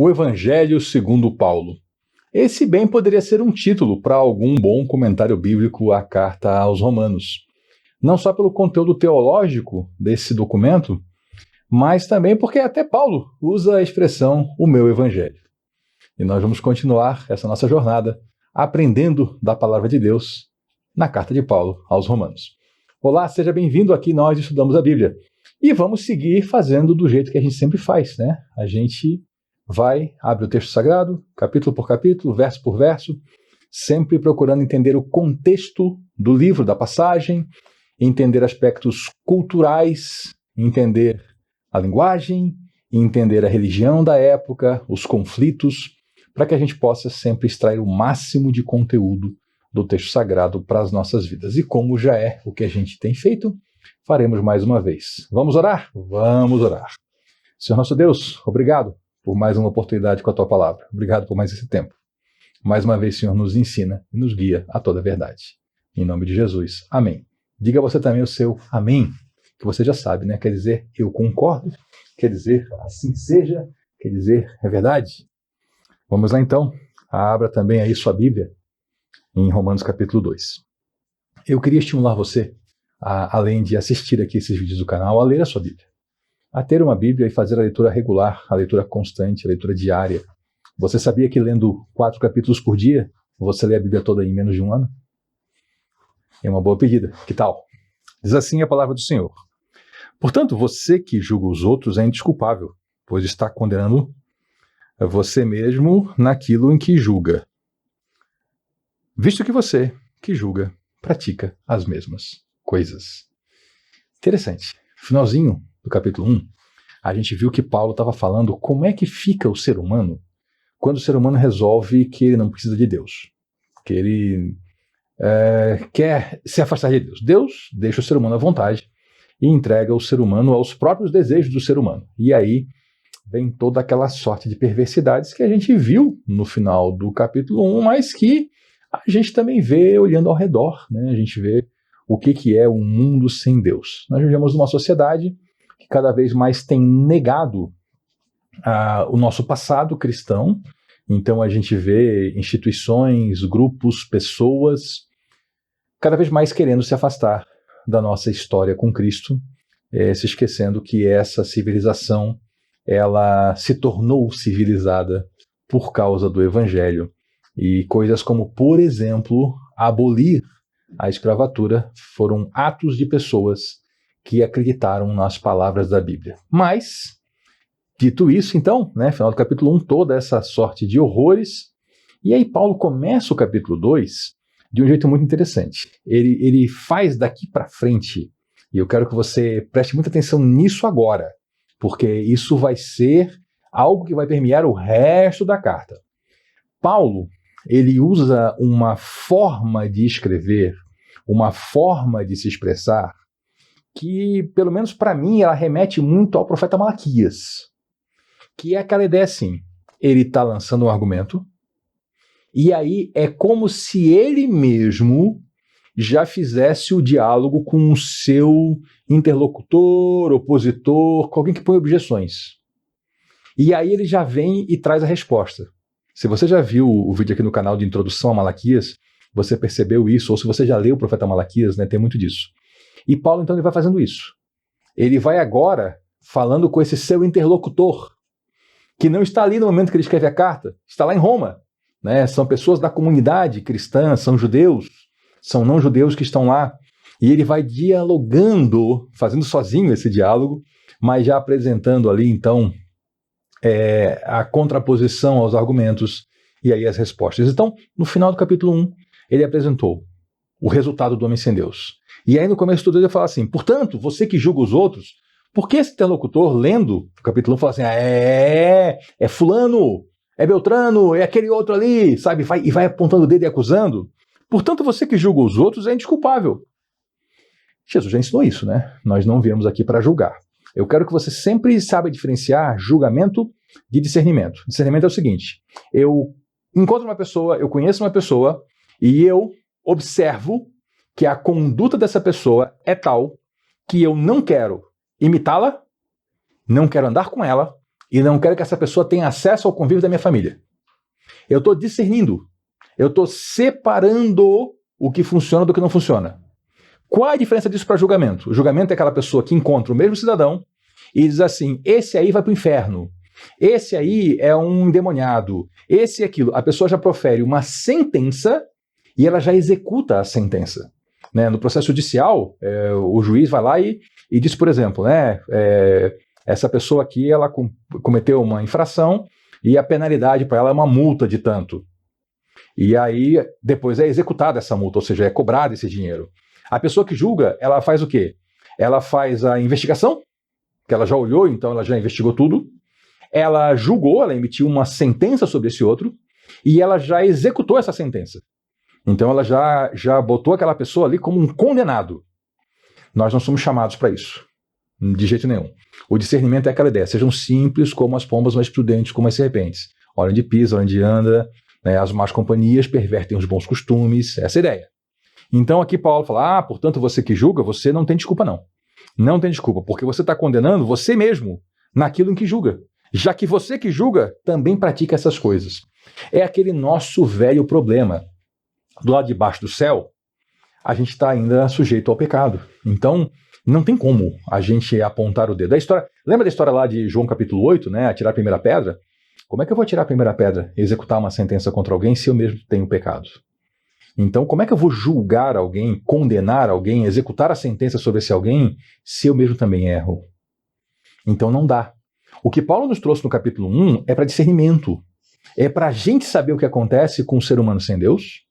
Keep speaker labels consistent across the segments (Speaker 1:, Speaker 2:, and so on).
Speaker 1: O Evangelho segundo Paulo. Esse bem poderia ser um título para algum bom comentário bíblico à carta aos Romanos. Não só pelo conteúdo teológico desse documento, mas também porque até Paulo usa a expressão o meu Evangelho. E nós vamos continuar essa nossa jornada aprendendo da palavra de Deus na carta de Paulo aos Romanos. Olá, seja bem-vindo, aqui nós estudamos a Bíblia. E vamos seguir fazendo do jeito que a gente sempre faz, né? A gente abre o texto sagrado, capítulo por capítulo, verso por verso, sempre procurando entender o contexto do livro, da passagem, entender aspectos culturais, entender a linguagem, entender a religião da época, os conflitos, para que a gente possa sempre extrair o máximo de conteúdo do texto sagrado para as nossas vidas. E como já é o que a gente tem feito, faremos mais uma vez. Vamos orar? Vamos orar. Senhor nosso Deus, obrigado por mais uma oportunidade com a Tua palavra. Obrigado por mais esse tempo. Mais uma vez, Senhor, nos ensina e nos guia a toda a verdade. Em nome de Jesus. Amém. Diga você também o seu amém, que você já sabe, né? Quer dizer, eu concordo, quer dizer, assim seja, quer dizer, é verdade. Vamos lá então. Abra também aí sua Bíblia em Romanos capítulo 2. Eu queria estimular você, além de assistir aqui esses vídeos do canal, a ler a sua Bíblia. A ter uma Bíblia e fazer a leitura regular, a leitura constante, a leitura diária. Você sabia que lendo 4 capítulos por dia, você lê a Bíblia toda em menos de um ano? É uma boa pedida. Que tal? Diz assim a palavra do Senhor. Portanto, você que julga os outros é indesculpável, pois está condenando você mesmo naquilo em que julga. Visto que você, que julga, pratica as mesmas coisas. Interessante. Finalzinho do capítulo 1, a gente viu que Paulo estava falando como é que fica o ser humano quando o ser humano resolve que ele não precisa de Deus, que ele quer se afastar de Deus. Deus deixa o ser humano à vontade e entrega o ser humano aos próprios desejos do ser humano. E aí vem toda aquela sorte de perversidades que a gente viu no final do capítulo 1, mas que a gente também vê olhando ao redor, né? A gente vê o que é um mundo sem Deus. Nós vivemos numa sociedade que cada vez mais tem negado o nosso passado cristão. Então a gente vê instituições, grupos, pessoas cada vez mais querendo se afastar da nossa história com Cristo, se esquecendo que essa civilização ela se tornou civilizada por causa do Evangelho. E coisas como, por exemplo, abolir a escravatura foram atos de pessoas que acreditaram nas palavras da Bíblia. Mas, dito isso, então, né, final do capítulo 1, toda essa sorte de horrores. E aí Paulo começa o capítulo 2 de um jeito muito interessante. Ele faz daqui para frente, e eu quero que você preste muita atenção nisso agora, porque isso vai ser algo que vai permear o resto da carta. Paulo, ele usa uma forma de escrever, uma forma de se expressar, que, pelo menos para mim, ela remete muito ao profeta Malaquias, que é aquela ideia assim, ele está lançando um argumento, e aí é como se ele mesmo já fizesse o diálogo com o seu interlocutor, opositor, com alguém que põe objeções. E aí ele já vem e traz a resposta. Se você já viu o vídeo aqui no canal de introdução a Malaquias, você percebeu isso, ou se você já leu o profeta Malaquias, né, tem muito disso. E Paulo, então, ele vai fazendo isso. Ele vai agora falando com esse seu interlocutor, que não está ali no momento que ele escreve a carta, está lá em Roma. Né? São pessoas da comunidade cristã, são judeus, são não-judeus que estão lá. E ele vai dialogando, fazendo sozinho esse diálogo, mas já apresentando ali, então, a contraposição aos argumentos e aí as respostas. Então, no final do capítulo 1, ele apresentou o resultado do homem sem Deus. E aí no começo de tudo ele fala assim, portanto, você que julga os outros, por que esse interlocutor, lendo o capítulo 1, fala assim, é fulano, é Beltrano, é aquele outro ali, sabe? E vai apontando o dedo e acusando. Portanto, você que julga os outros é indesculpável. Jesus já ensinou isso, né? Nós não viemos aqui para julgar. Eu quero que você sempre saiba diferenciar julgamento de discernimento. Discernimento é o seguinte, eu encontro uma pessoa, eu conheço uma pessoa e eu observo que a conduta dessa pessoa é tal que eu não quero imitá-la, não quero andar com ela, e não quero que essa pessoa tenha acesso ao convívio da minha família. Eu estou discernindo, eu estou separando o que funciona do que não funciona. Qual a diferença disso para julgamento? O julgamento é aquela pessoa que encontra o mesmo cidadão e diz assim, esse aí vai para o inferno, esse aí é um endemoniado, esse e aquilo. A pessoa já profere uma sentença e ela já executa a sentença. Né? No processo judicial, o juiz vai lá e diz, por exemplo, né, essa pessoa aqui ela cometeu uma infração e a penalidade para ela é uma multa de tanto. E aí depois é executada essa multa, ou seja, é cobrado esse dinheiro. A pessoa que julga, ela faz o quê? Ela faz a investigação, que ela já olhou, então ela já investigou tudo. Ela julgou, ela emitiu uma sentença sobre esse outro, e ela já executou essa sentença. Então ela já botou aquela pessoa ali como um condenado. Nós não somos chamados para isso, de jeito nenhum. O discernimento é aquela ideia, sejam simples como as pombas, mas prudentes como as serpentes. Olha onde pisa, olha onde anda, né? As más companhias pervertem os bons costumes, essa é a ideia. Então aqui Paulo fala, portanto você que julga, você não tem desculpa não. Não tem desculpa, porque você está condenando você mesmo naquilo em que julga. Já que você que julga também pratica essas coisas. É aquele nosso velho problema. Do lado de baixo do céu, a gente está ainda sujeito ao pecado. Então, não tem como a gente apontar o dedo. Lembra da história lá de João capítulo 8, né? Atirar a primeira pedra? Como é que eu vou atirar a primeira pedra e executar uma sentença contra alguém se eu mesmo tenho pecado? Então, como é que eu vou julgar alguém, condenar alguém, executar a sentença sobre esse alguém, se eu mesmo também erro? Então não dá. O que Paulo nos trouxe no capítulo 1 é para discernimento. É para a gente saber o que acontece com o ser humano sem Deus,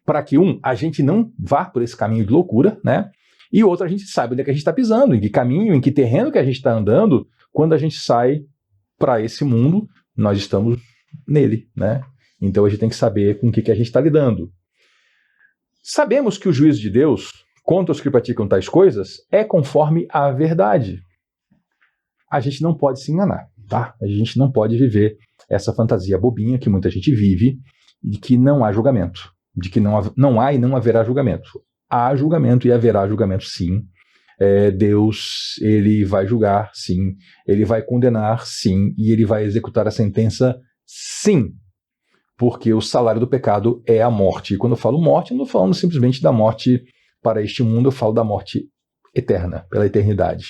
Speaker 1: para que, a gente não vá por esse caminho de loucura, né? E outro, a gente sabe onde é que a gente está pisando, em que caminho, em que terreno que a gente está andando, quando a gente sai para esse mundo, nós estamos nele, né? Então a gente tem que saber com o que a gente está lidando. Sabemos que o juízo de Deus contra os que praticam tais coisas é conforme a verdade. A gente não pode se enganar, tá? A gente não pode viver essa fantasia bobinha que muita gente vive de que não há julgamento, de que não há e não haverá julgamento. Há julgamento e haverá julgamento, sim. Deus, ele vai julgar, sim. Ele vai condenar, sim. E ele vai executar a sentença, sim. Porque o salário do pecado é a morte. E quando eu falo morte, eu não estou falando simplesmente da morte para este mundo, eu falo da morte eterna, pela eternidade.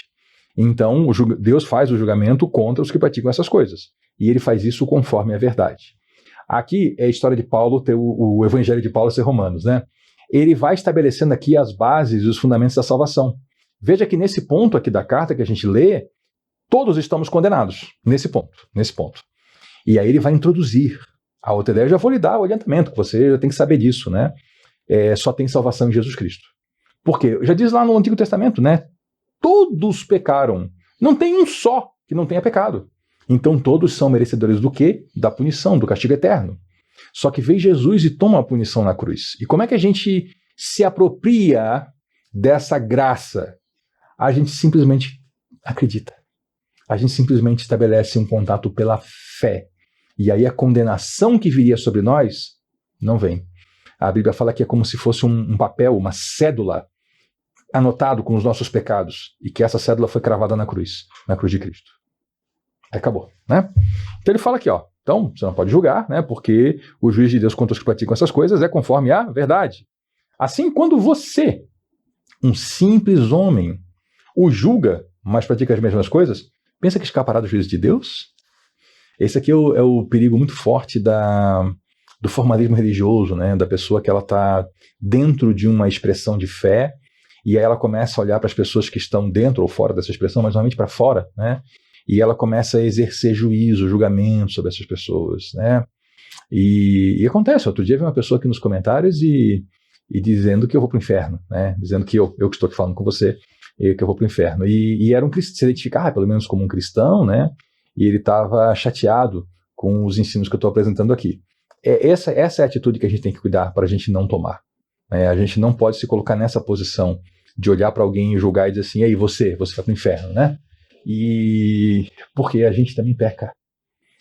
Speaker 1: Então, Deus faz o julgamento contra os que praticam essas coisas. E ele faz isso conforme a verdade. Aqui é a história de Paulo, o evangelho de Paulo ser Romanos, né? Ele vai estabelecendo aqui as bases e os fundamentos da salvação. Veja que nesse ponto aqui da carta que a gente lê, todos estamos condenados, nesse ponto. E aí ele vai introduzir a outra ideia. Eu já vou lhe dar o adiantamento, que você já tem que saber disso, né? Só tem salvação em Jesus Cristo. Por quê? Já diz lá no Antigo Testamento, né? Todos pecaram. Não tem um só que não tenha pecado. Então todos são merecedores do quê? Da punição, do castigo eterno. Só que veio Jesus e toma a punição na cruz. E como é que a gente se apropria dessa graça? A gente simplesmente acredita. A gente simplesmente estabelece um contato pela fé. E aí a condenação que viria sobre nós não vem. A Bíblia fala que é como se fosse um papel, uma cédula, anotado com os nossos pecados. E que essa cédula foi cravada na cruz de Cristo. Aí acabou, né? Então ele fala aqui, ó. Então, você não pode julgar, né? Porque o juiz de Deus contra os que praticam essas coisas é conforme a verdade. Assim, quando você, um simples homem, o julga, mas pratica as mesmas coisas, pensa que escapará do juízo de Deus? Esse aqui é o perigo muito forte do formalismo religioso, né? Da pessoa que ela está dentro de uma expressão de fé e aí ela começa a olhar para as pessoas que estão dentro ou fora dessa expressão, mas normalmente para fora, né? E ela começa a exercer juízo, julgamento sobre essas pessoas, né? E acontece, outro dia veio uma pessoa aqui nos comentários e dizendo que eu vou para o inferno, né? Dizendo que eu que estou aqui falando com você, que eu vou para o inferno. E era um cristão, se identificar pelo menos como um cristão, né? E ele estava chateado com os ensinos que eu estou apresentando aqui. Essa é a atitude que a gente tem que cuidar para a gente não tomar. A gente não pode se colocar nessa posição de olhar para alguém e julgar e dizer assim, e aí você vai para o inferno, né? E porque a gente também peca.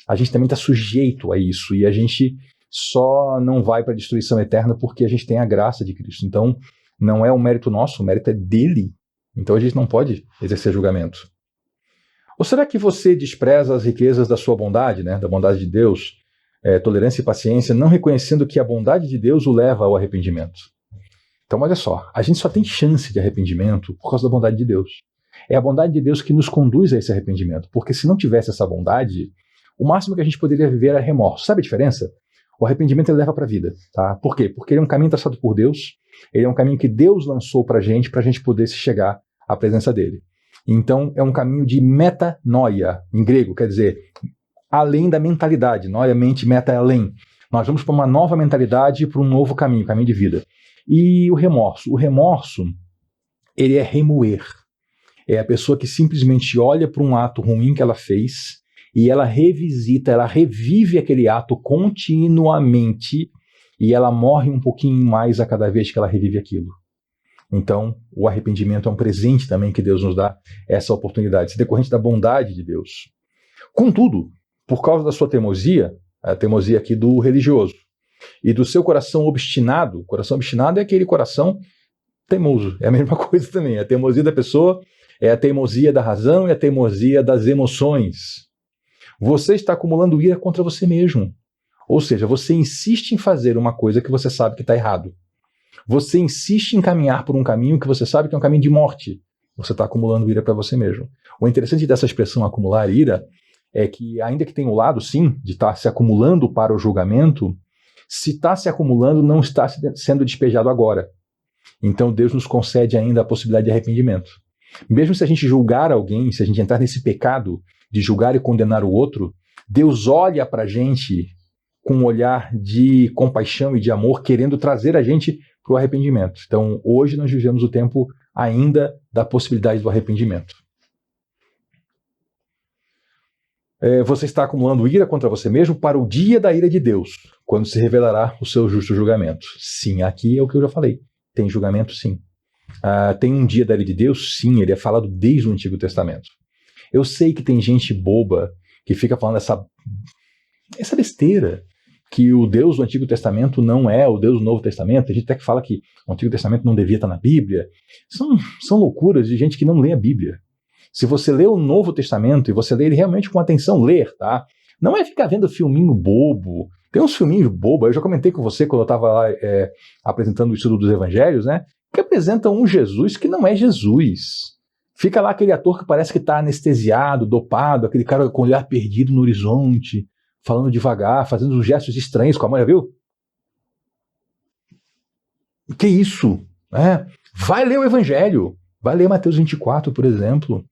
Speaker 1: A gente também está sujeito a isso. E a gente só não vai para a destruição eterna porque a gente tem a graça de Cristo. Então, não é um mérito nosso, o mérito é dele. Então, a gente não pode exercer julgamento. Ou será que você despreza as riquezas da sua bondade, né, da bondade de Deus, tolerância e paciência, não reconhecendo que a bondade de Deus o leva ao arrependimento? Então, olha só, a gente só tem chance de arrependimento por causa da bondade de Deus. É a bondade de Deus que nos conduz a esse arrependimento, porque se não tivesse essa bondade, o máximo que a gente poderia viver era remorso. Sabe a diferença? O arrependimento ele leva para a vida, tá? Por quê? Porque ele é um caminho traçado por Deus, ele é um caminho que Deus lançou para a gente poder se chegar à presença dele. Então, é um caminho de metanoia, em grego, quer dizer, além da mentalidade. Noia, mente, meta é além. Nós vamos para uma nova mentalidade, para um novo caminho de vida. E o remorso, ele é remoer. É a pessoa que simplesmente olha para um ato ruim que ela fez e ela revisita, ela revive aquele ato continuamente e ela morre um pouquinho mais a cada vez que ela revive aquilo. Então, o arrependimento é um presente também que Deus nos dá, essa oportunidade, isso é decorrente da bondade de Deus. Contudo, por causa da sua teimosia, a teimosia aqui do religioso, e do seu coração obstinado é aquele coração teimoso, é a mesma coisa também, a teimosia da pessoa é a teimosia da razão e a teimosia das emoções. Você está acumulando ira contra você mesmo, ou seja, você insiste em fazer uma coisa que você sabe que está errado. Você insiste em caminhar por um caminho que você sabe que é um caminho de morte. Você está acumulando ira para você mesmo. O interessante dessa expressão acumular ira é que, ainda que tenha o lado, sim, de estar se acumulando para o julgamento, se está se acumulando, não está sendo despejado agora. Então Deus nos concede ainda a possibilidade de arrependimento. Mesmo se a gente julgar alguém, se a gente entrar nesse pecado de julgar e condenar o outro, Deus olha para a gente com um olhar de compaixão e de amor, querendo trazer a gente para o arrependimento. Então, hoje nós vivemos o tempo ainda da possibilidade do arrependimento. Você está acumulando ira contra você mesmo para o dia da ira de Deus, quando se revelará o seu justo julgamento. Sim, aqui é o que eu já falei. Tem julgamento, sim. Tem um dia da ira de Deus? Sim, ele é falado desde o Antigo Testamento. Eu sei que tem gente boba que fica falando essa besteira, que o Deus do Antigo Testamento não é o Deus do Novo Testamento. A gente até que fala que o Antigo Testamento não devia estar na Bíblia. São loucuras de gente que não lê a Bíblia. Se você lê o Novo Testamento e você lê ele realmente com atenção, ler, tá? Não é ficar vendo filminho bobo. Tem uns filminhos bobos, eu já comentei com você quando eu estava lá apresentando o estudo dos Evangelhos, né? Que apresentam um Jesus que não é Jesus. Fica lá aquele ator que parece que está anestesiado, dopado, aquele cara com o olhar perdido no horizonte, falando devagar, fazendo uns gestos estranhos com a mão, já viu? Que isso? Vai ler o Evangelho. Vai ler Mateus 24, por exemplo.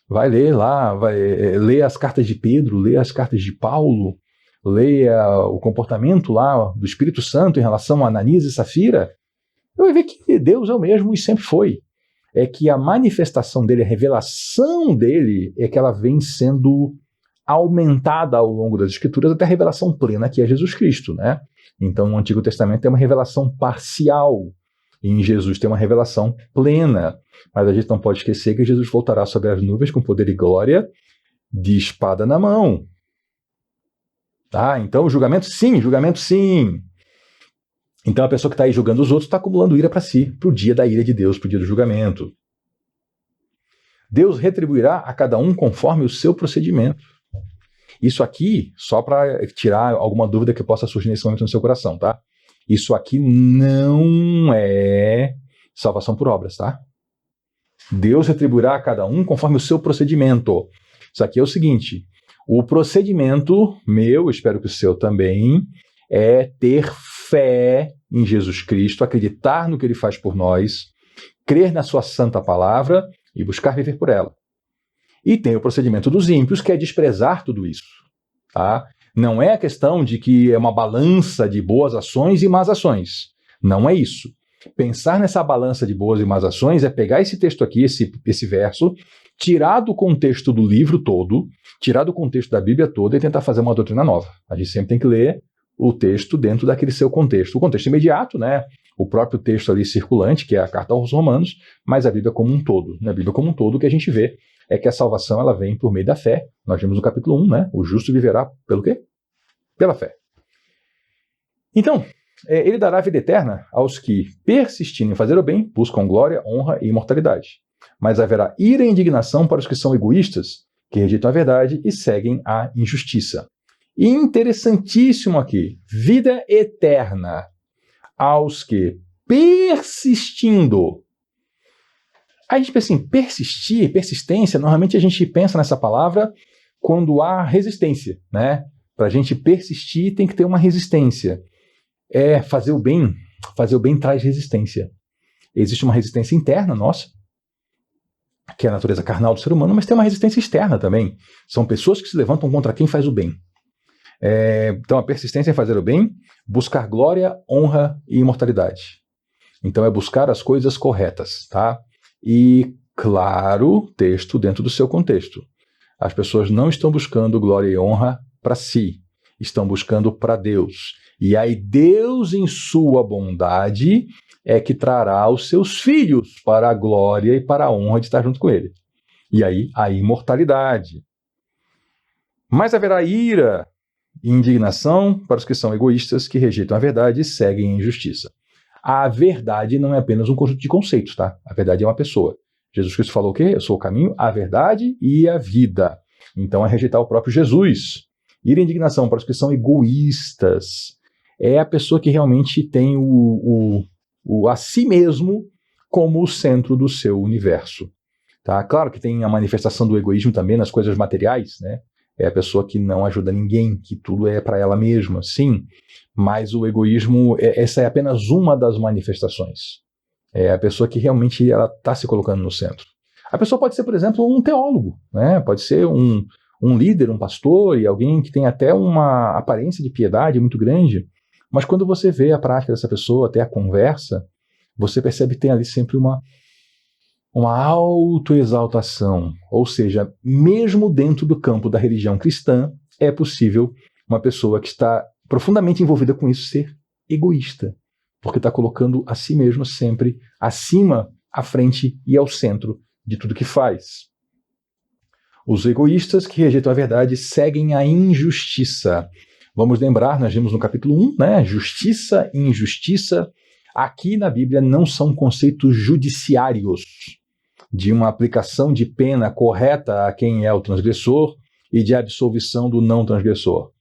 Speaker 1: Vai ler lá, ler as cartas de Pedro, ler as cartas de Paulo, leia o comportamento lá do Espírito Santo em relação a Ananias e Safira. Eu vai ver que Deus é o mesmo e sempre foi. É que a manifestação dele, a revelação dele, é que ela vem sendo aumentada ao longo das Escrituras até a revelação plena, que é Jesus Cristo, né? Então, no Antigo Testamento tem uma revelação parcial, e em Jesus tem uma revelação plena. Mas a gente não pode esquecer que Jesus voltará sobre as nuvens com poder e glória, de espada na mão. Tá? Então, julgamento sim, julgamento sim. Então, a pessoa que está aí julgando os outros está acumulando ira para si, para o dia da ira de Deus, para o dia do julgamento. Deus retribuirá a cada um conforme o seu procedimento. Isso aqui, só para tirar alguma dúvida que possa surgir nesse momento no seu coração, tá? Isso aqui não é salvação por obras, tá? Deus retribuirá a cada um conforme o seu procedimento. Isso aqui é o seguinte, o procedimento meu, espero que o seu também, é ter fé em Jesus Cristo, acreditar no que ele faz por nós, crer na sua santa palavra e buscar viver por ela. E tem o procedimento dos ímpios, que é desprezar tudo isso. Tá? Não é a questão de que é uma balança de boas ações e más ações. Não é isso. Pensar nessa balança de boas e más ações é pegar esse texto aqui, esse verso, tirar do contexto do livro todo, tirar do contexto da Bíblia toda e tentar fazer uma doutrina nova. A gente sempre tem que ler o texto dentro daquele seu contexto. O contexto imediato, né? O próprio texto ali circulante, que é a carta aos Romanos, mas a Bíblia como um todo. Na Bíblia como um todo, o que a gente vê é que a salvação ela vem por meio da fé. Nós vimos no capítulo 1, né? O justo viverá pelo quê? Pela fé. Então, ele dará vida eterna aos que, persistindo em fazer o bem, buscam glória, honra e imortalidade. Mas haverá ira e indignação para os que são egoístas, que rejeitam a verdade e seguem a injustiça. E interessantíssimo aqui, vida eterna aos que, persistindo. A gente pensa assim, persistir, persistência, normalmente a gente pensa nessa palavra quando há resistência, né? Para a gente persistir tem que ter uma resistência. Fazer o bem traz resistência. Existe uma resistência interna nossa, que é a natureza carnal do ser humano, mas tem uma resistência externa também. São pessoas que se levantam contra quem faz o bem. Então a persistência em fazer o bem, buscar glória, honra e imortalidade. Então é buscar as coisas corretas, tá? E, claro, texto dentro do seu contexto. As pessoas não estão buscando glória e honra para si, estão buscando para Deus. E aí Deus, em sua bondade, é que trará os seus filhos para a glória e para a honra de estar junto com ele. E aí a imortalidade. Mas haverá ira e indignação para os que são egoístas, que rejeitam a verdade e seguem a injustiça. A verdade não é apenas um conjunto de conceitos, tá? A verdade é uma pessoa. Jesus Cristo falou o quê? Eu sou o caminho, a verdade e a vida. Então é rejeitar o próprio Jesus. Ira e indignação para os que são egoístas. É a pessoa que realmente tem a si mesmo como o centro do seu universo. Tá? Claro que tem a manifestação do egoísmo também nas coisas materiais, né? É a pessoa que não ajuda ninguém, que tudo é para ela mesma, sim. Mas o egoísmo, essa é apenas uma das manifestações. É a pessoa que realmente ela está se colocando no centro. A pessoa pode ser, por exemplo, um teólogo, né? Pode ser um líder, um pastor e alguém que tem até uma aparência de piedade muito grande, mas quando você vê a prática dessa pessoa, até a conversa, você percebe que tem ali sempre uma autoexaltação. Ou seja, mesmo dentro do campo da religião cristã, é possível uma pessoa que está profundamente envolvida com isso ser egoísta, porque está colocando a si mesmo sempre acima, à frente e ao centro de tudo que faz. Os egoístas que rejeitam a verdade seguem a injustiça. Vamos lembrar, nós vimos no capítulo 1, né? Justiça e injustiça. Aqui na Bíblia não são conceitos judiciários de uma aplicação de pena correta a quem é o transgressor e de absolvição do não transgressor.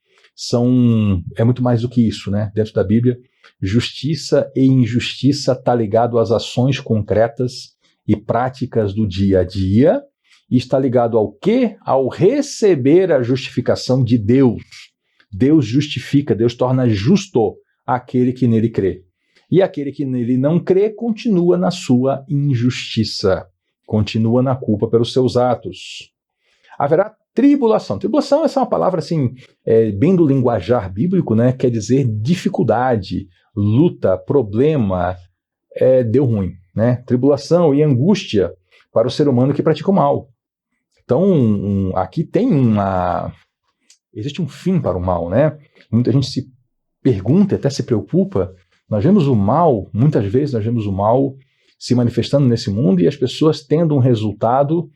Speaker 1: É muito mais do que isso, né? Dentro da Bíblia, justiça e injustiça está ligado às ações concretas e práticas do dia a dia e está ligado ao quê? Ao receber a justificação de Deus. Deus justifica, Deus torna justo aquele que nele crê. E aquele que nele não crê continua na sua injustiça, continua na culpa pelos seus atos. Haverá tribulação. Tribulação, essa é uma palavra assim, bem do linguajar bíblico, né? Quer dizer dificuldade, luta, problema, deu ruim, né? Tribulação e angústia para o ser humano que pratica o mal. Então, aqui existe um fim para o mal, né? Muita gente se pergunta, até se preocupa. Nós vemos o mal, muitas vezes nós vemos o mal se manifestando nesse mundo e as pessoas tendo um resultado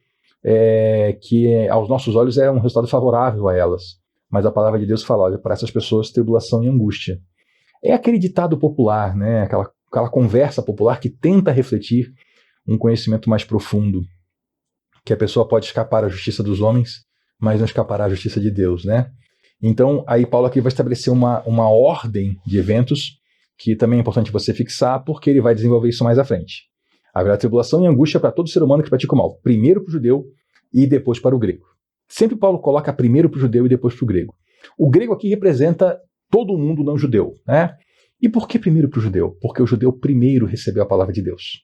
Speaker 1: que aos nossos olhos é um resultado favorável a elas. Mas a palavra de Deus fala, olha, para essas pessoas tribulação e angústia. É aquele ditado popular, né? Aquela conversa popular que tenta refletir um conhecimento mais profundo, que a pessoa pode escapar à justiça dos homens, mas não escapará à justiça de Deus, né? Então, aí Paulo aqui vai estabelecer uma ordem de eventos que também é importante você fixar, porque ele vai desenvolver isso mais à frente. Haverá tribulação e angústia para todo ser humano que pratica o mal, primeiro para o judeu e depois para o grego. Sempre Paulo coloca primeiro para o judeu e depois para o grego. O grego aqui representa todo mundo não judeu, né? E por que primeiro para o judeu? Porque o judeu primeiro recebeu a palavra de Deus.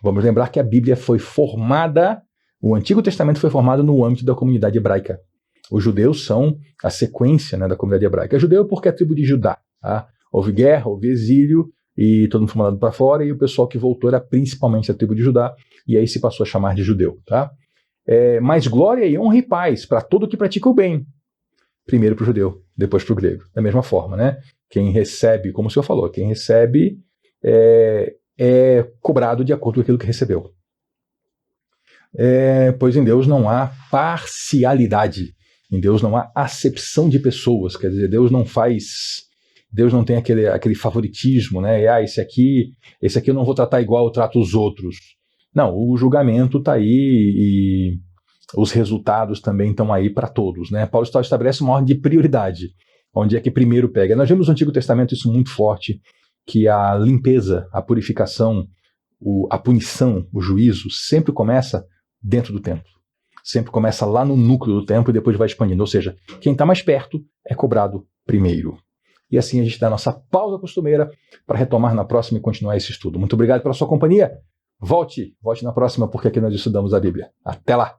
Speaker 1: Vamos lembrar que a Bíblia foi formada, o Antigo Testamento foi formado no âmbito da comunidade hebraica. Os judeus são a sequência, né, da comunidade hebraica. É judeu porque é a tribo de Judá. Tá? Houve guerra, houve exílio, e todo mundo foi mandado para fora, e o pessoal que voltou era principalmente a tribo de Judá, e aí se passou a chamar de judeu. Tá? Mas glória e honra e paz para todo que pratica o bem. Primeiro para o judeu, depois para o grego. Da mesma forma, né? Quem recebe, como o senhor falou, quem recebe é cobrado de acordo com aquilo que recebeu. Pois em Deus não há parcialidade. Em Deus não há acepção de pessoas. Quer dizer, Deus não tem aquele favoritismo, né? Esse aqui eu não vou tratar igual eu trato os outros. Não, o julgamento está aí os resultados também estão aí para todos, né? Paulo estabelece uma ordem de prioridade, onde é que primeiro pega. Nós vemos no Antigo Testamento isso muito forte, que a limpeza, a purificação, a punição, o juízo, sempre começa dentro do templo. Sempre começa lá no núcleo do templo e depois vai expandindo. Ou seja, quem está mais perto é cobrado primeiro. E assim a gente dá a nossa pausa costumeira para retomar na próxima e continuar esse estudo. Muito obrigado pela sua companhia. Volte na próxima, porque aqui nós estudamos a Bíblia. Até lá!